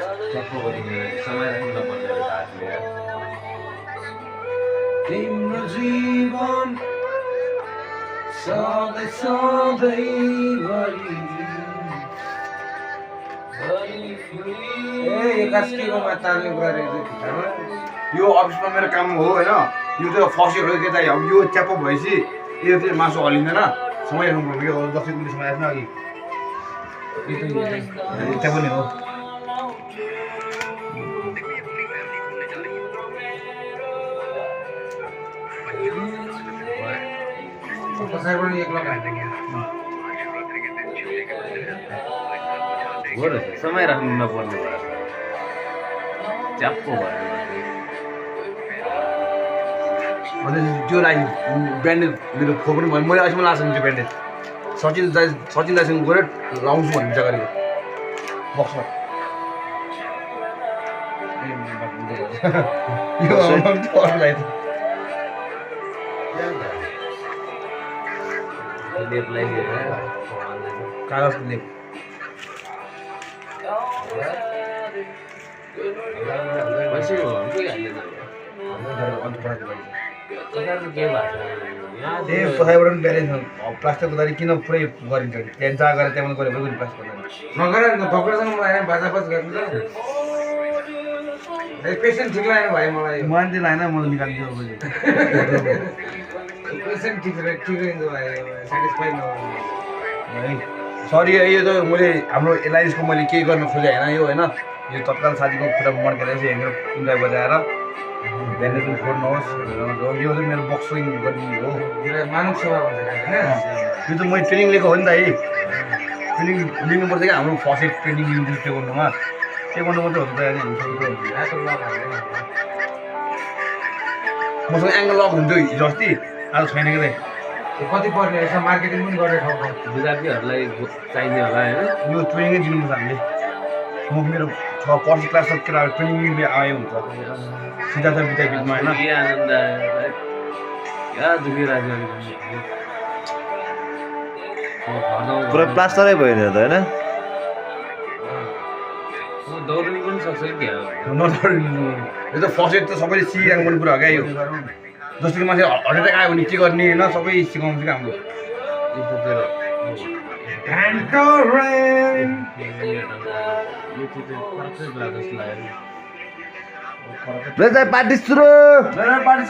समय राख्नु पर्ने रहेछ आजले तिम्रो जीवन सधैँ सधैँभरि यो अफिसमा मेरो काम हो होइन यो चाहिँ फर्स्ट इयर हो के चाहिँ अब यो च्यापो भएपछि यो चाहिँ मासु हल्लिँदैन समय राख्नु पर्यो के दसैँ कुनै समय आएन अघि च्यापो नि हो हो रहेछ समय राख्नु नपर्ने भयो च्याप्पो भयो अनि त्यो लागि ब्यान्डेज मेरो खो पनि भयो मैले अहिलेसम्म लाएको त्यो ब्यान्डेज सचिन दाइसँग गएर लाउँछु भन्ने विचार गरेको बक्समा यो अर्कोलाई लेप लगाइदिएर कागजको लेप भइसक्यो के हाल्दैन के ए पछाडिबाट पनि ब्यालेन्स प्लास्टिकको दारी किन पुरै गरिन्छ त्यहाँ जहाँ गएर त्यहाँ गऱ्यो भने प्लास्टिकको दारी नगर भक्करसँग मलाई बाजाबाज गर्नु त पेसेन्ट ठिक लागेन भाइ मलाई मान्छे लाएन म निकालिदियो पेसेन्ट ठिक रहन्छ भाइ सेटिस्फाइड नहुनु सरी यो त मैले हाम्रो एलायन्सको मैले केही गर्न खोजेँ होइन यो होइन यो तत्काल साथीको खुट्टा मर्केर चाहिँ मेरो कुन्डा बजाएर ब्यान्डेज पनि छोड्नुहोस् यो चाहिँ मेरो बक्सिङ गर्ने हो मानव सेवा भन्छ होइन यो त मैले ट्रेनिङ लिएको हो नि त है ट्रेनिङ लिनुपर्छ क्या हाम्रो फर्स्ट एड ट्रेनिङ लिनु त्यो गर्नुमा त्यो गर्नु मात्रै हो त तयारी हुन्छ मसँग एङ्गल लक हुन्थ्यो हिजो अस्ति आज छैन कि कति पर्ने रहेछ मार्केटिङ पनि गर्ने ठाउँमा विद्यार्थीहरूलाई चाहिने होला होइन यो ट्रेनिङै दिनुपर्छ हामीले म मेरो पर्सि क्लास सकेर ट्रेनिङ आयो हुन्छ सिधा छ विद्यापीठमा होइन के आनन्द क्या दुखी राज्य पुरा प्लास्टरै भयो नि त होइन दौडिनु पनि सक्छ कि क्या नदौडिनु यो त फर्स्ट एड त सबैले सिकाएको पनि कुरा हो क्या यो जस्तो कि मान्छे हार्ट एट्याक आयो भने के गर्ने होइन सबै सिकाउँछ क्या हाम्रो पार्टी सुरु पार्टी